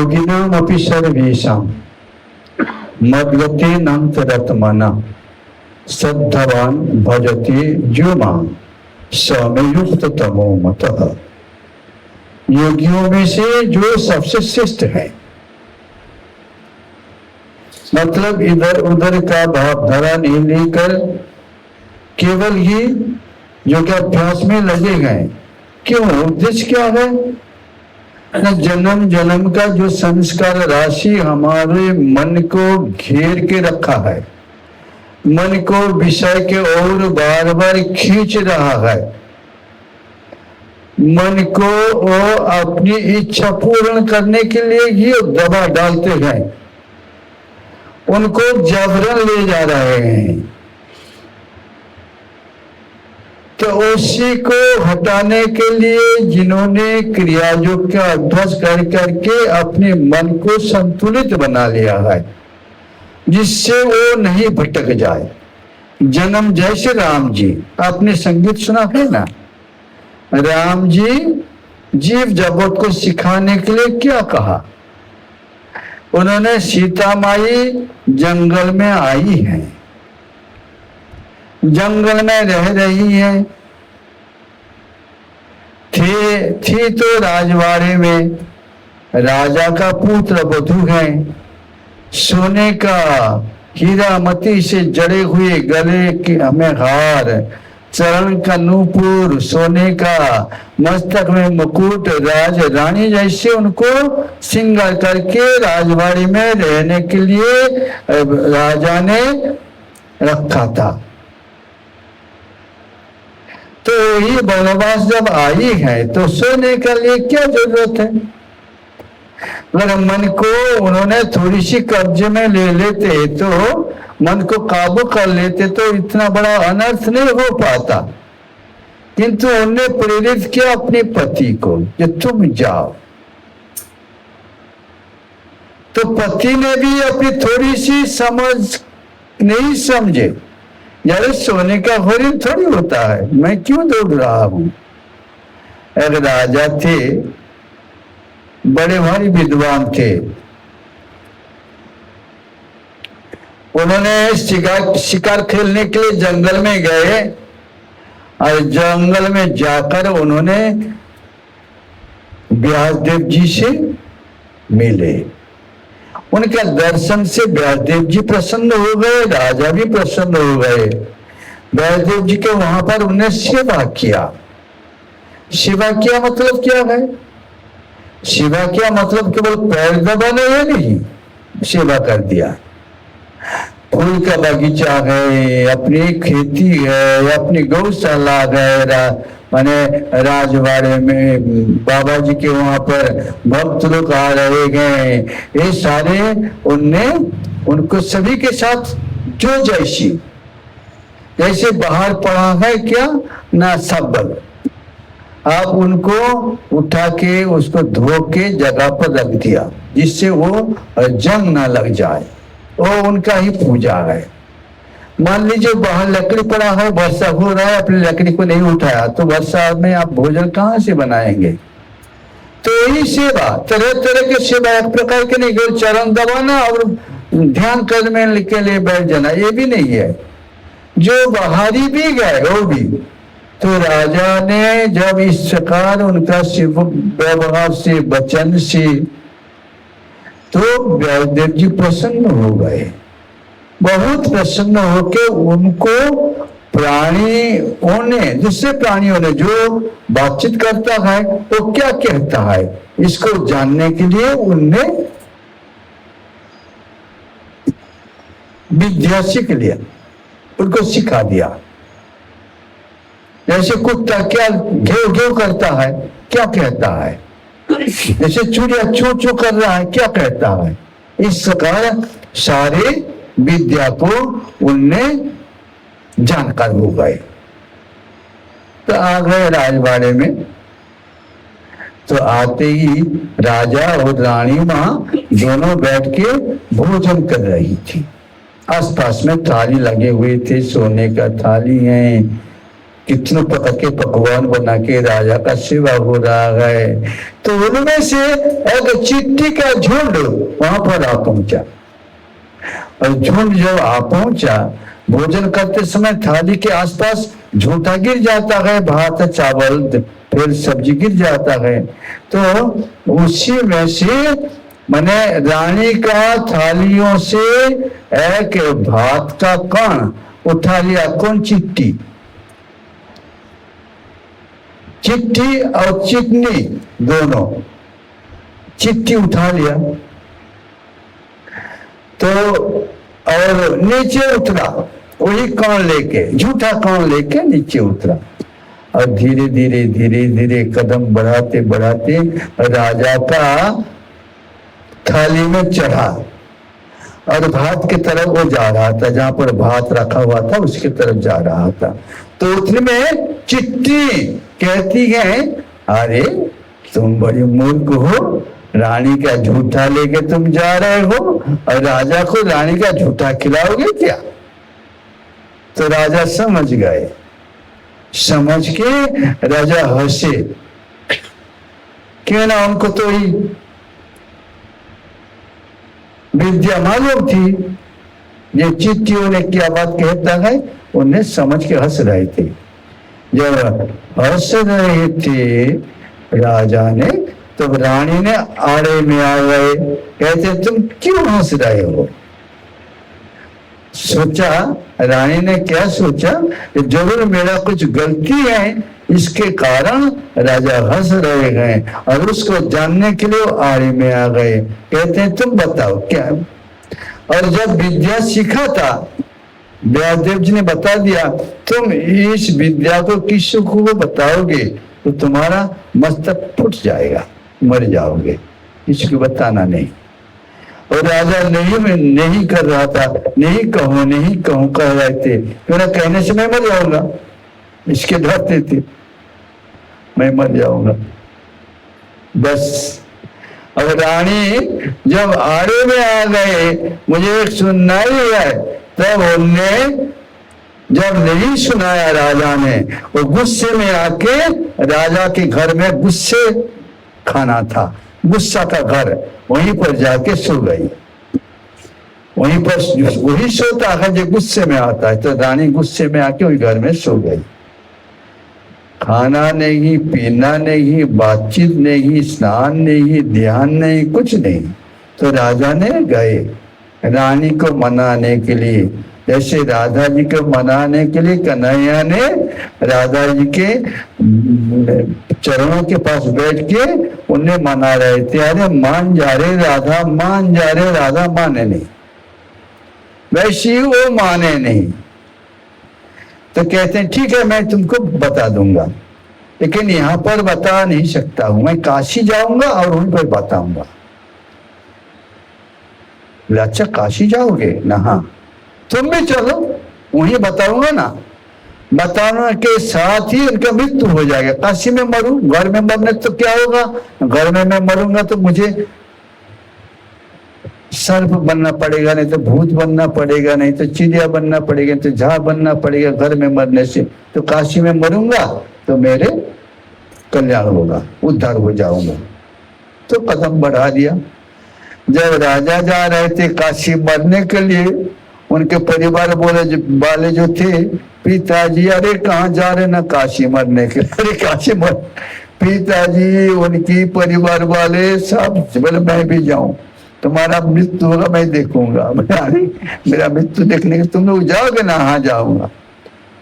योगिनाम अपि सर्वेषां मद्गते नान्तरात्मना श्रद्धावान भजते जो मां समयुक्त तमो मतः। योगियों में से जो सबसे श्रेष्ठ है, मतलब इधर उधर का भावधारा नहीं लेकर केवल ही जो कि अभ्यास में लगे गए। क्यों? उद्देश्य क्या है? जन्म जन्म का जो संस्कार राशि हमारे मन को घेर के रखा है, मन को विषय के ओर बार बार खींच रहा है, मन को वो अपनी इच्छा पूर्ण करने के लिए ही दबा डालते हैं, उनको जबरन ले जा रहे हैं। तो उसी को हटाने के लिए जिन्होंने क्रिया योग का अभ्यास कर करके अपने मन को संतुलित बना लिया है, जिससे वो नहीं भटक जाए। जन्म जैसे राम जी, आपने संगीत सुना है ना, राम जी जीव जगत को सिखाने के लिए क्या कहा? उन्होंने सीता माई जंगल में आई है, जंगल में रह रही है, थी तो राजवाड़े में, राजा का पुत्र वधू है, सोने का हीरा मोती से जड़े हुए गले के हमें हार, चरण का नूपुर सोने का, मस्तक में मुकुट, राज रानी जैसे उनको श्रृंगार करके राजवाड़ी में रहने के लिए राजा ने रखा था। तो ये वनवास जब आई है तो सोने के लिए क्या जरूरत है? अगर मन को उन्होंने थोड़ी सी कब्जे में ले लेते, तो मन को काबू कर लेते, तो इतना बड़ा अनर्थ नहीं हो पाता। किंतु उन्होंने प्रेरित किया अपने पति को कि तुम जाओ। तो पति ने भी अपनी थोड़ी सी समझ नहीं समझे, यार सोने का हरिण थोड़ी होता है, मैं क्यों दौड़ रहा हूं। एक राजा थे, बड़े भारी विद्वान थे, उन्होंने शिकार खेलने के लिए जंगल में गए और जंगल में जाकर उन्होंने व्यासदेव जी से मिले। उनके दर्शन से व्यासदेव जी प्रसन्न हो गए, राजा भी प्रसन्न हो गए। व्यासदेव जी के वहां पर उन्हें सेवा किया। सेवा किया मतलब क्या है? सेवा किया मतलब केवल पैर दबाना है नहीं, सेवा कर दिया। फूल का बगीचा है, अपनी खेती है, अपनी गौशाला है, माने राजवाड़े में बाबा जी के वहां पर भक्त लोग आ रहे हैं, ये सारे उनने उनको सभी के साथ जो जैसे बाहर पड़ा है क्या ना सबल, आप उनको उठा के उसको धो के जगह पर रख दिया, जिससे वो जंग ना लग जाए। वो उनका ही पूजा है। मान लीजिए बाहर लकड़ी पड़ा है, वर्षा हो रहा है, अपनी लकड़ी को नहीं उठाया, तो वर्षा में आप भोजन कहाँ से बनाएंगे? तो यही सेवा, तरह तरह की सेवा, एक प्रकार के नहीं, केवल चरण दबाना और ध्यान करने के लिए बैठ जाना, ये भी नहीं है। जो बाहरी भी गए वो भी। तो राजा ने जब इस प्रकार उनका व्यवहार से, वचन से, तो व्यासदेव जी प्रसन्न हो गए। बहुत प्रसन्न होके उनको प्राणियों ने, दूसरे प्राणियों ने जो बातचीत करता है वो क्या कहता है, इसको जानने के लिए उनने विद्या सीख लिया, उनको सिखा दिया। जैसे कुत्ता क्या घेव घेव करता है, क्या कहता है, जैसे चिड़िया चू चू कर रहा है, क्या कहता है, इस प्रकार सारे विद्या को उनने जानकार हो गए। तो आ गए राजवाड़े में। तो आते ही राजा और रानी मां दोनों बैठ के भोजन कर रही थी। आसपास में थाली लगे हुए थे, सोने का थाली है, कितने प्रकार के पकवान बना के राजा का सेवा हो रहा है। तो उनमें से एक चींटी का झुंड वहां पर आ पहुंचा, और झुंड जब आ पहुंचा, भोजन करते समय थाली के आसपास झूठा गिर जाता है, भात चावल फिर सब्जी गिर जाता है। तो उसी में से मैंने रानी का थालियों से एक भात का कण उठा लिया। कौन? चिट्टी। चिट्टी और चिकनी दोनों, चिट्टी उठा लिया तो, और नीचे उतरा वही कण लेके, झूठा कण लेके नीचे उतरा, और धीरे धीरे धीरे धीरे कदम बढ़ाते बढ़ाते राजा का थाली में चढ़ा, और भात की तरफ वो जा रहा था, जहां पर भात रखा हुआ था उसकी तरफ जा रहा था। तो उतने में चिट्टी कहती है, अरे तुम बड़ी मूर्ख हो, रानी का झूठा लेके तुम जा रहे हो और राजा को रानी का झूठा खिलाओगे क्या? तो राजा समझ गए, समझ के राजा हंसे, क्यों ना उनको तो ही विद्या मालूम थी। ये चिट्ठियों ने क्या बात कहता है, उन्हें समझ के हंस रहे थे। जब हंस रहे थे राजा ने, तो रानी ने आड़े में आ गए, कहते तुम क्यों हंस रहे हो? सोचा, रानी ने क्या सोचा, जरूर मेरा कुछ गलती है, इसके कारण राजा हंस रहे गए, और उसको जानने के लिए आड़े में आ गए। कहते हैं तुम बताओ क्या? और जब विद्या सीखा था, व्यासदेव जी ने बता दिया, तुम इस विद्या को किसी को बताओगे तो तुम्हारा मस्तक फूट जाएगा, मर जाओगे, किसी को बताना नहीं। और राजा नहीं कर रहा था, नहीं कहूं कह रहे थे, क्यों ना कहने से मैं मर जाऊंगा, इसके डरते थे मैं मर जाऊंगा बस। अब रानी जब आड़े में आ गए, मुझे एक सुनना ही है, तब उनने जब नहीं सुनाया राजा ने, वो गुस्से में आके राजा के घर में गुस्से खाना था, गुस्सा का घर, वहीं पर जाके सो गई। वहीं पर वही सोता है जो गुस्से में आता है, तो रानी गुस्से में आके वही घर में सो गई। खाना नहीं, पीना नहीं, बातचीत नहीं, स्नान नहीं, ध्यान नहीं, कुछ नहीं। तो राजा ने गए रानी को मनाने के लिए, जैसे राधा जी को मनाने के लिए कन्हैया ने राधा जी के चरणों के पास बैठ के उन्हें मना रहे थे, अरे मान जा रहे राधा, मान जा रहे राधा, माने नहीं, वैसे ही वो माने नहीं। तो कहते हैं ठीक है मैं तुमको बता दूंगा, लेकिन यहाँ पर बता नहीं सकता हूं, मैं काशी जाऊंगा और वहीं पर बताऊंगा। अच्छा काशी जाओगे ना? हाँ तुम भी चलो, वहीं बताऊंगा ना। बताने के साथ ही उनका मृत्यु हो जाएगा। काशी में मरूं, घर में मरने तो क्या होगा, घर में मैं मरूंगा तो मुझे सर्प बनना पड़ेगा, नहीं तो भूत बनना पड़ेगा, नहीं तो चिड़िया बनना पड़ेगा, नहीं तो झाड़ बनना पड़ेगा घर में मरने से। तो काशी में मरूंगा तो मेरे कल्याण होगा, उद्धार हो जाऊंगा। तो कदम बढ़ा दिया। जब राजा जा रहे थे काशी मरने के लिए, उनके परिवार वाले जो थे, पिताजी अरे कहाँ जा रहे ना, काशी मरने के। अरे काशी मर, पिताजी उनकी परिवार वाले सब बोले मैं भी जाऊं, तुम्हारा मृत्यु होगा मैं देखूंगा। मेरा मृत्यु देखने के तुम लोग जाओगे ना? हाँ जाऊंगा।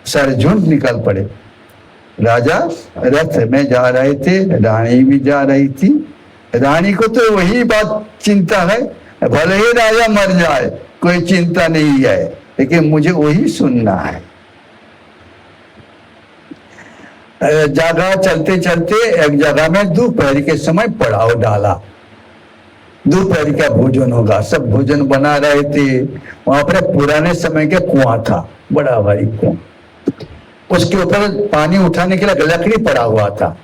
सारे झुंड निकल पड़े। राजा रथ में जा रहे थे, रानी भी जा रही थी। रानी को तो वही बात चिंता है, भले ही राजा मर जाए कोई चिंता नहीं है, लेकिन मुझे वही सुनना है। जगह चलते चलते एक जगह में दोपहर के समय पड़ाव डाला। दोपहर का भोजन होगा, सब भोजन बना रहे थे। वहां पर पुराने समय का कुआं था, बड़ा भारी कुआं, उसके ऊपर पानी उठाने के लिए लकड़ी पड़ा हुआ था।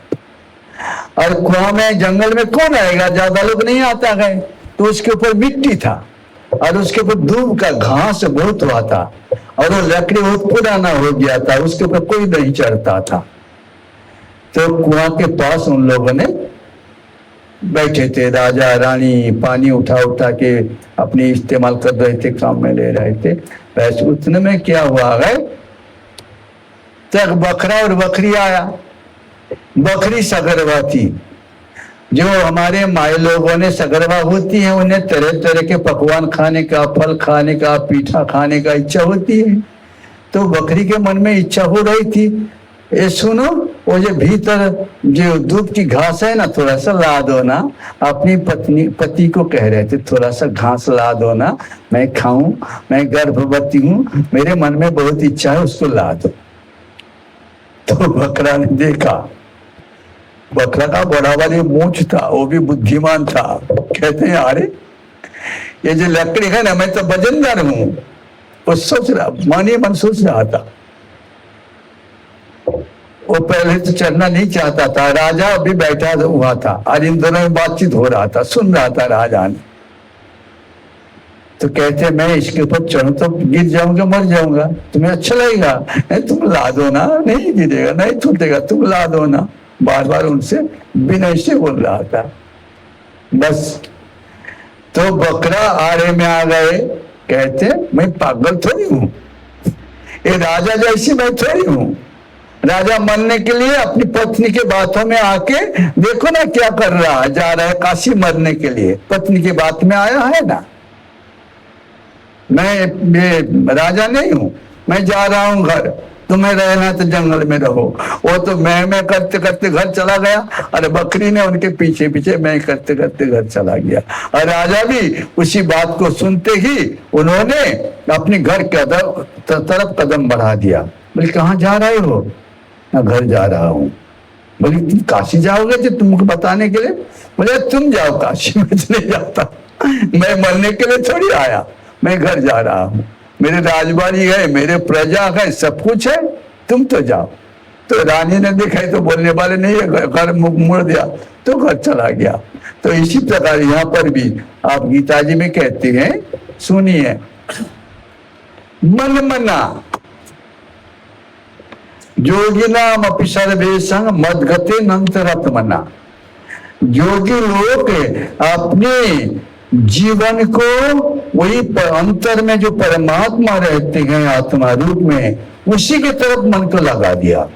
और कुआं में जंगल में कौन आएगा, ज्यादा लोग नहीं आता है, तो उसके ऊपर मिट्टी था और उसके ऊपर दूब का घास बहुत हुआ था। और वो लकड़ी बहुत पुराना हो गया था, उसके ऊपर कोई नहीं चढ़ता था। तो कुआं के पास उन लोगों ने बैठे थे, राजा रानी पानी उठा उठा के अपनी इस्तेमाल कर रहे थे, काम में ले रहे थे। वैसे उतने में क्या हुआ है, तक बकरा और बकरी आया। बकरी सगरवा थी। जो हमारे माई लोगों ने सगरवा होती है, उन्हें तरह तरह के पकवान खाने का, फल खाने का, पीठा खाने का इच्छा होती है। तो बकरी के मन में इच्छा हो रही थी, ये सुनो, वो जो भीतर जो दूध की घास है ना, थोड़ा सा ला दो ना। अपनी पति को कह रहे थे, थोड़ा सा घास ला दो ना, मैं खाऊं, मैं गर्भवती हूं, मेरे मन में बहुत इच्छा है, उसको ला दो। तो बकरा ने देखा, बकरा का बड़ा वाली मूंछ था, वो भी बुद्धिमान था। कहते हैं अरे ये जो लकड़ी है ना, मैं तो वजनदार हूं। वो सोच रहा, मन ही मन सोच रहा था। वो पहले तो चढ़ना नहीं चाहता था, राजा अभी बैठा हुआ था और इन दोनों में बातचीत हो रहा था, सुन रहा था राजा ने। तो कहते मैं इसके ऊपर चढ़ूं तो गिर जाऊंगा, मर जाऊंगा, तुम्हें अच्छा लगेगा? नहीं, तुम ला दो ना, नहीं गिरेगा, नहीं टूटेगा, तुम ला दो ना। बार बार उनसे विनय से बोल रहा था। बस तो बकरा आड़े में आ गए। कहते मैं पागल थोड़ी हूं, ये राजा जैसी मैं थोड़ी हूं। राजा मरने के लिए अपनी पत्नी के बातों में आके देखो ना क्या कर रहा है, जा रहा है काशी मरने के लिए, पत्नी के बात में आया है ना। मैं राजा नहीं हूं, मैं जा रहा हूं घर, तुम्हें रहना तो जंगल में रहो। वो तो मैं करते करते घर चला गया, और बकरी ने उनके पीछे पीछे मैं करते करते घर चला गया। और राजा भी उसी बात को सुनते ही उन्होंने अपनी घर के तरफ कदम बढ़ा दिया। बोले कहाँ जा रहे हो? मैं घर जा रहा हूँ। बोले तुम काशी जाओगे? तो तुमको बताने के लिए। बोले तुम जाओ काशी, मैं नहीं जाता, मैं मरने के लिए थोड़ी आया, मैं घर जा रहा हूँ, मेरे राजबाड़ी है, मेरे प्रजा है, सब कुछ है, तुम तो जाओ। तो रानी ने देखा तो बोलने वाले नहीं है, घर मुड़ दिया तो घर चला गया। तो इसी प्रकार यहाँ पर भी आप गीता जी में कहते हैं, सुनिए, मन मना योगिनाम अपि सर्वेषां मद्गते नंतरात्मना। योगी लोग अपने जीवन को वही अंतर में जो परमात्मा रहते हैं आत्मा रूप में, उसी की तरफ मन को लगा दिया।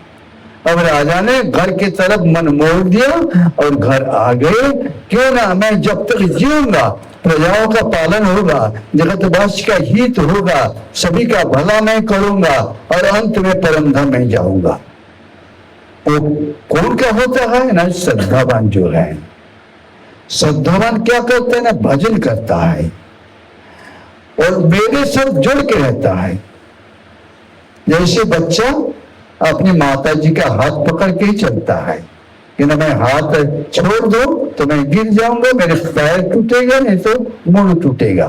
अब राजा ने घर की तरफ मन मोड़ दिया और घर आ गए। क्यों ना, मैं जब तक जीऊंगा प्रजाओं का पालन होगा, जगतवासी का हित होगा, सभी का भला मैं करूंगा और अंत में परम धाम में जाऊंगा। वो कौन क्या होता है ना? श्रद्धावान जो है। श्रद्धावान क्या करता है ना? भजन करता है और मेरे साथ जुड़ के रहता है। जैसे बच्चा अपनी माता जी का हाथ पकड़ के ही चलता है कि ना मैं हाथ छोड़ दो तो मैं गिर जाऊंगा, मेरे पैर टूटेगा, नहीं तो मुंह टूटेगा।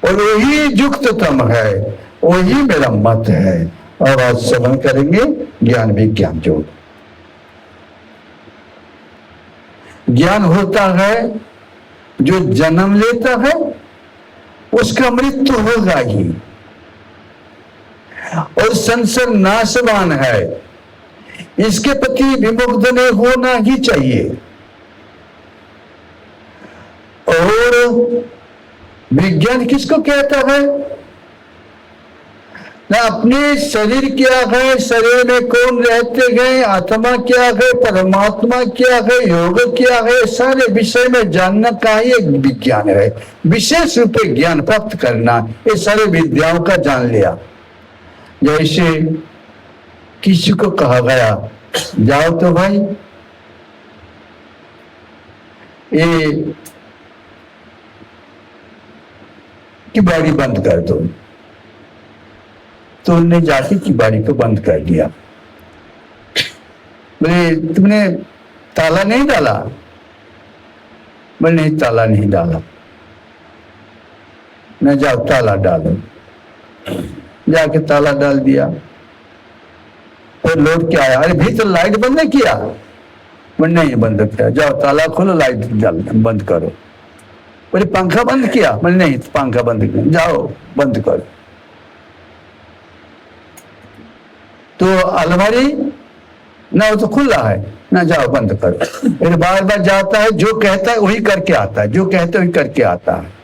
और वही युक्ततम है, वही मेरा मत है। और आज श्रवण करेंगे ज्ञान विज्ञान योग। ज्ञान होता है जो जन्म लेता है उसका मृत्यु होगा ही, और संसार नाशवान है, इसके प्रति विमुग्ध नहीं होना ही चाहिए। और विज्ञान किसको कहता है ना? अपने शरीर क्या है, शरीर में कौन रहते हैं, आत्मा क्या है, परमात्मा क्या है, योग क्या है, सारे विषय में जानना का ही एक विज्ञान है। विशेष रूप से ज्ञान प्राप्त करना, ये सारे विद्याओं का जान लिया। जैसे किसी को कहा गया जाओ तो भाई ये की बाड़ी बंद कर दो, तो उन्होंने जाके की बाड़ी को बंद कर दिया। बोले तुमने ताला नहीं डाला? बोले नहीं, ताला नहीं डाला। न जाओ ताला डालो। जाके ताला डाल दिया और लौट के आया, अरे भीतर लाइट बंद नहीं किया? बोले नहीं बंद किया। जाओ ताला खोलो, लाइट डाल बंद करो। बोले पंखा बंद किया? बोले नहीं, पंखा बंद किया। जाओ बंद करो। तो अलमारी ना, वो तो खुला है ना, जाओ बंद करो। फिर बार बार जाता है, जो कहता है वही करके आता है, जो कहता है वही करके आता है।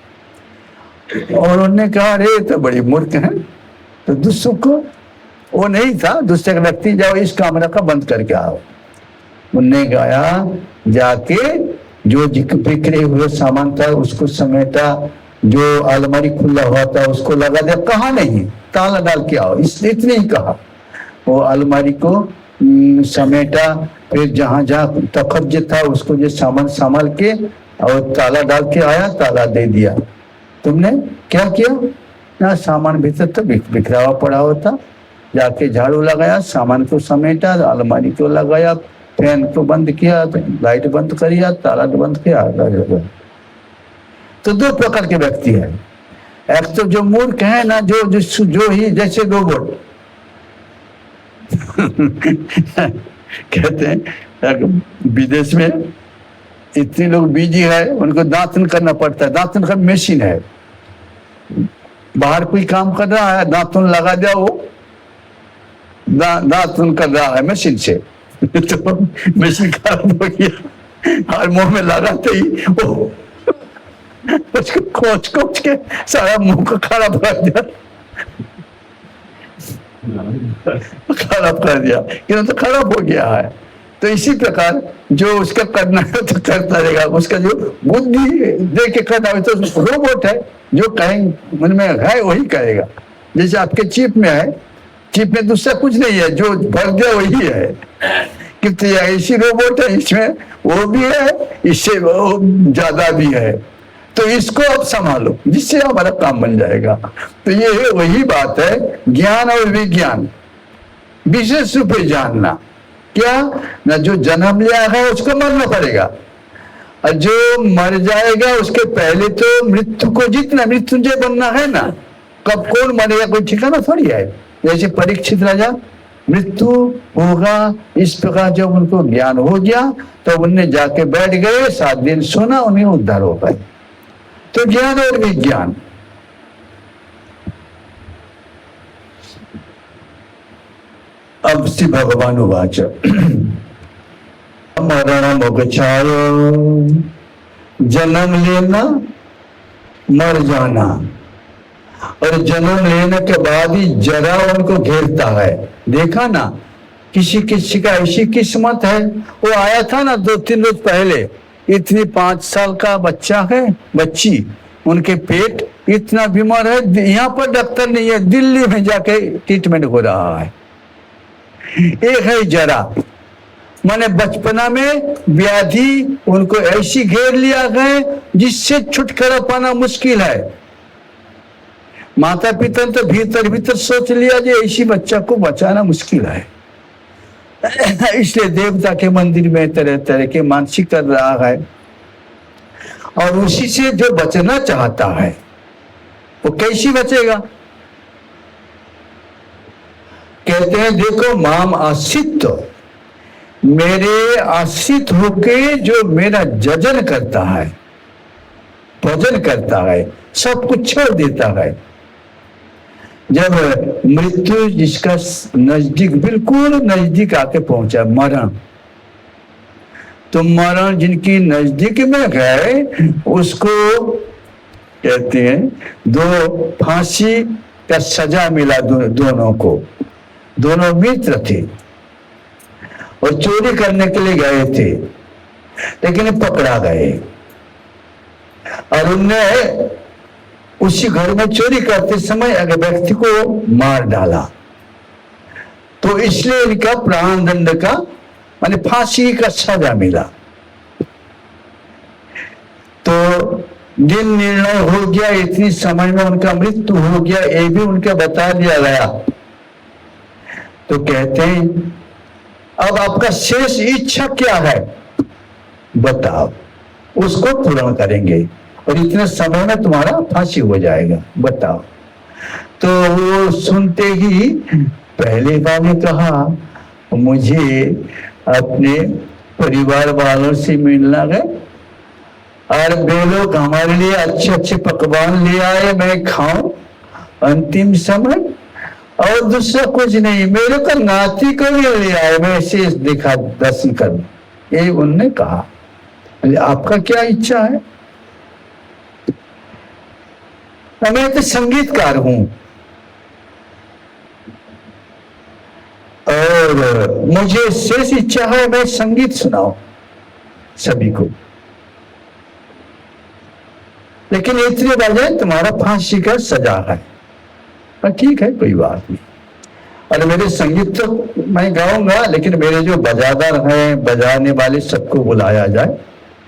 और उन्होंने कहा अरे तो बड़ी मूर्ख है। तो दूसरों को वो नहीं था, दूसरे व्यक्ति, जाओ इस कमरा का बंद करके आओ। उनने गया, जाके जो बिखरे हुए सामान था उसको समेटा, जो अलमारी खुला हुआ था उसको लगा दिया, कहा नहीं ताला डाल के आओ, इसलिए इतने ही कहा। वो अलमारी को समेटा, फिर जहां जहां तखत था उसको जो सामान संभाल के और ताला डाल के आया, ताला दे दिया। तुमने क्या किया ना, सामान भीतर तो बिखरा हुआ पड़ा होता, जाके झाड़ू लगाया, सामान को समेटा, अलमारी को लगाया, फैन को बंद किया, लाइट बंद किया, ताला बंद किया। तो दो प्रकार के व्यक्ति है। एक तो जो मूर्ख है ना, जो ही जैसे रोबोट कहते हैं विदेश में इतने लोग बिजी है, उनको दांतन करना पड़ता है, दांतन का मशीन है, बाहर कोई काम कर रहा है, दांतन लगा दिया, वो दांतन कर रहा है मशीन से। तो मशीन खराब हो गया और मुंह में लगाते ही वो उसको खोच के सारा मुंह को खराब कर दिया, खराब कर दिया, क्यों तो खराब हो गया है। तो इसी प्रकार जो उसका करना है तो करता रहेगा, उसका जो बुद्धि दे के करना है तो रोबोट है, जो कहेंगे मन में है वही करेगा। जैसे आपके चिप में है, चिप में दूसरा कुछ नहीं है, जो भर दिया वही है। कितनी ऐसी रोबोट है, इसमें वो भी है, इससे वो ज्यादा भी है। तो इसको अब संभालो, जिससे हमारा काम बन जाएगा। तो ये वही बात है, ज्ञान और विज्ञान विशेष रूप से जानना। क्या ना, जो जन्म लिया है उसको मरना पड़ेगा, और जो मर जाएगा उसके पहले तो मृत्यु को जीतना, मृत्युंजय बनना है ना। कब कौन मरेगा कोई ठिकाना थोड़ी है। जैसे परीक्षित राजा, मृत्यु होगा, इस प्रकार जब उनको ज्ञान हो गया तो उनने जाके बैठ गए, 7 दिन सोना, उन्हें उद्धार हो गए। तो ज्ञान और विज्ञान। अब श्री भगवान उवाच मरण मोक्षाय, जन्म लेना मर जाना, और जन्म लेने के बाद ही जरा उनको घेरता है। देखा ना, किसी किसी का ऐसी किस्मत है, वो आया था ना 2-3 रोज पहले, इतनी 5 साल का बच्चा है, बच्ची, उनके पेट इतना बीमार है, यहाँ पर डॉक्टर नहीं है, दिल्ली में जाके ट्रीटमेंट हो रहा है। एक है जरा, माने बचपना में व्याधि उनको ऐसी घेर लिया गए जिससे छुटकारा पाना मुश्किल है। माता पिता ने तो भीतर भीतर सोच लिया कि ऐसी बच्चा को बचाना मुश्किल है, इसलिए देवता के मंदिर में तरह तरह के मानसिक कर रहा है। और उसी से जो बचना चाहता है वो कैसी बचेगा। कहते हैं देखो, माम आश्रित, मेरे आश्रित होके जो मेरा जजन करता है, भजन करता है, सब कुछ छोड़ देता है। जब मृत्यु जिसका नजदीक, बिल्कुल नजदीक आके पहुंचा, मरण, तो मरण जिनकी नजदीक में गए उसको कहते हैं, 2 फांसी का सजा मिला दोनों को। दोनों मित्र थे और चोरी करने के लिए गए थे, लेकिन पकड़ा गए और उनने उसी घर में चोरी करते समय अगर व्यक्ति को मार डाला। तो इसलिए इनका प्राण दंड का माने फांसी का सजा मिला। तो दिन निर्णय हो गया, इतनी समय में उनका मृत्यु हो गया, ये भी उनके बता दिया गया। तो कहते हैं अब आपका शेष इच्छा क्या है बताओ, उसको पूर्ण करेंगे और इतने समय में तुम्हारा फांसी हो जाएगा, बताओ। तो वो सुनते ही पहले बार ने कहा मुझे अपने परिवार वालों से मिलना है और वे लोग हमारे लिए अच्छे अच्छे पकवान ले आए, मैं खाऊं अंतिम समय, और दूसरा कुछ नहीं, मेरे को नाती को भी ले आए, मैं ऐसे देखा दर्शन कर, ये उनने कहा। आपका क्या इच्छा है? मैं तो संगीतकार हूं और मुझे शेष इच्छा है मैं संगीत सुनाऊं सभी को, लेकिन इतने बजे तुम्हारा फांसी का सजा है। ठीक है, कोई बात नहीं। और मेरे संगीत तो मैं गाऊंगा, लेकिन मेरे जो बजादार हैं, बजाने वाले, सबको बुलाया जाए,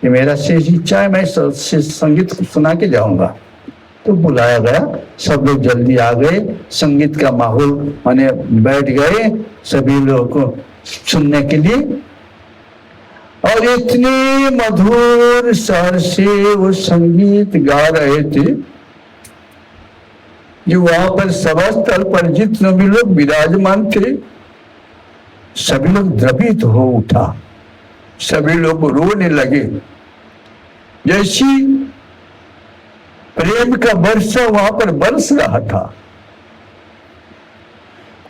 ये मेरा शेष इच्छा है, मैं संगीत सुना के जाऊंगा। तो बुलाया गया, सब लोग जल्दी आ गए, संगीत का माहौल माने बैठ गए सभी लोगों को सुनने के लिए। और इतने मधुर स्वर से वो संगीत गा रहे थे जो वहां पर सभा स्थल पर जितने भी लोग विराजमान थे, सभी लोग द्रवित हो उठा, सभी लोग रोने लगे, जैसी प्रेम का वर्षा वहां पर बरस रहा था।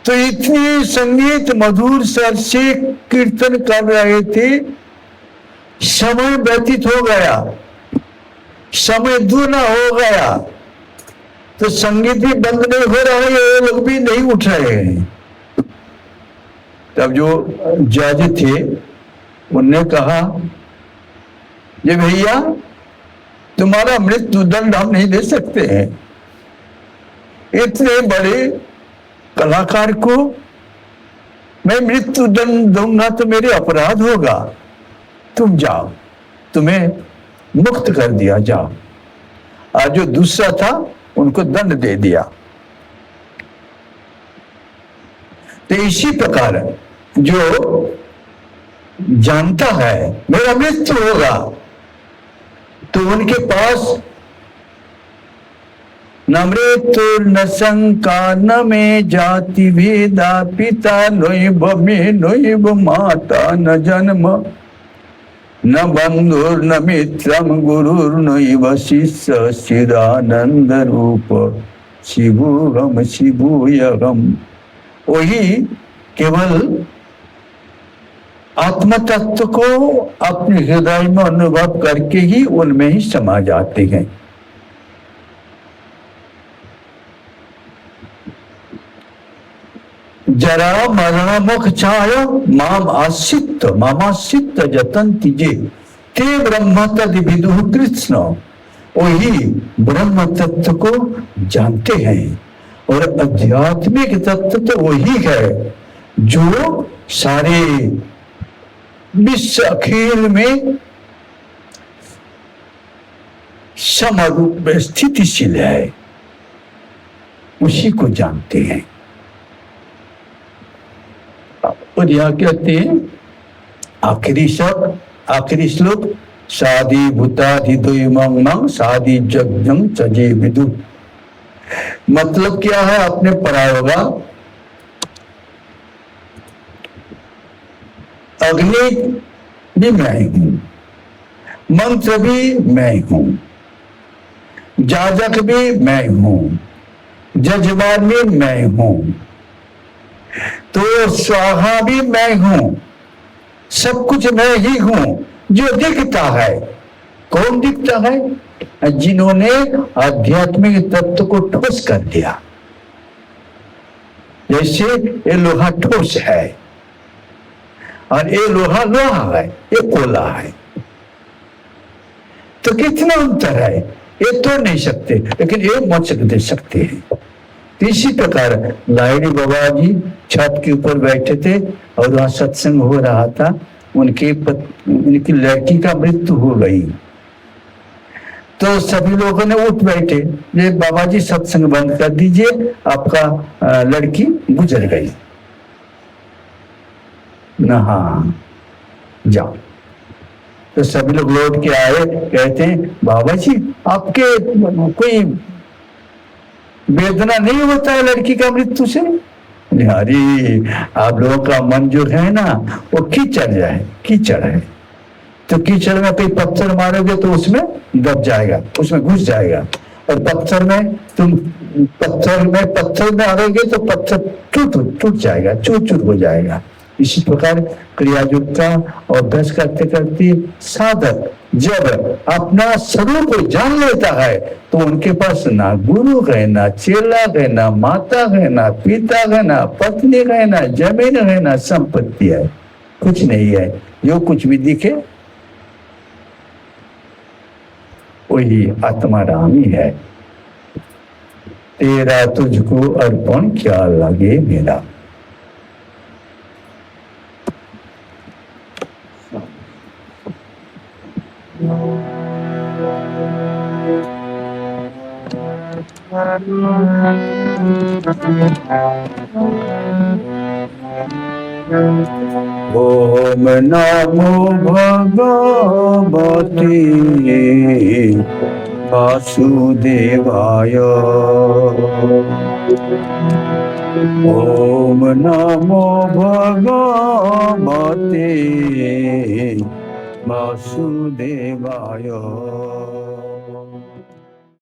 तो इतनी संगीत मधुर स्वर से कीर्तन कर रहे थे, समय व्यतीत हो गया, समय दूना हो गया, तो संगीत भी बंद नहीं हो रहा है, ये लोग भी नहीं उठ रहे हैं। तब जो जज थे उनने कहा, ये भैया तुम्हारा मृत्यु दंड हम नहीं दे सकते हैं, इतने बड़े कलाकार को मैं मृत्यु दंड दूंगा तो मेरे अपराध होगा, तुम जाओ, तुम्हें मुक्त कर दिया जाओ। और जो दूसरा था उनको दंड दे दिया। तो इसी प्रकार जो जानता है मेरा मृत्यु होगा, तो उनके पास न मृत्यु न शंका न में जाति भेदा, पिता नोइब में नोइब माता न जन्म, न बंधुर न मित्रम गुरुर नोइब शिष्य, चिदानंद रूप शिवोहम शिवोयहम। वही केवल आत्म तत्व को अपने हृदय में अनुभव करके ही उनमें ही समा जाते हैं। जरा मरण मुख छाय माम आश्रित जतन्ति जे, ते ब्रह्म तद विदुः कृष्ण। वही ब्रह्म तत्व को जानते हैं, और आध्यात्मिक तत्व तो वही है जो सारे विश्व अखिल में समरूप में स्थितिशील है, उसी को जानते हैं। और यह कहते हैं आखिरी श्लोक, साधि भूताधिदोइमं साधि जगजं चजे विदु। मतलब क्या है आपने पढ़ा होगा, अग्नि भी मैं हूं, मंत्र भी मैं हूं, जाजक भी मैं हूं, जजमान भी मैं हूं, तो स्वाहा भी मैं हूं, सब कुछ मैं ही हूं। जो दिखता है, कौन दिखता है? जिन्होंने आध्यात्मिक तत्व को ठोस कर दिया। जैसे ये लोहा ठोस है और ये लोहा है, ये कोला है, तो कितना अंतर है, ये तोड़ नहीं सकते, लेकिन ये मोक्ष दे सकते हैं। इसी प्रकार लाहिड़ी बाबा जी छत के ऊपर बैठे थे और वहां सत्संग हो रहा था, उनकी लड़की का मृत्यु हो गई। तो सभी लोगों ने उठ बैठे, ये बाबा जी सत्संग बंद कर दीजिए, आपका लड़की गुजर गई ना, हाँ जाओ। तो सभी लोग लौट के आए, कहते हैं बाबा जी आपके कोई वेदना नहीं होता है लड़की का मृत्यु से? अरे आप लोगों का मन जो है ना वो कीचड़ है, तो कीचड़ में कोई पत्थर मारोगे तो उसमें दब जाएगा, उसमें घुस जाएगा, और पत्थर में आरोगे तो पत्थर टूट जाएगा, चूर चूर हो जाएगा। इसी प्रकार क्रिया योग का अभ्यास करते करते साधक जब अपना स्वरूप को जान लेता है तो उनके पास ना गुरु है, ना चेला है, ना माता है, ना पिता है, ना पत्नी है, ना जमीन है, ना संपत्ति है, कुछ नहीं है। जो कुछ भी दिखे वही आत्मा राम ही है। तेरा तुझको अर्पण क्या लगे मेरा। ओम नमो भगवते वासुदेवाय। ओम नमो भगवते वासुदेवाय।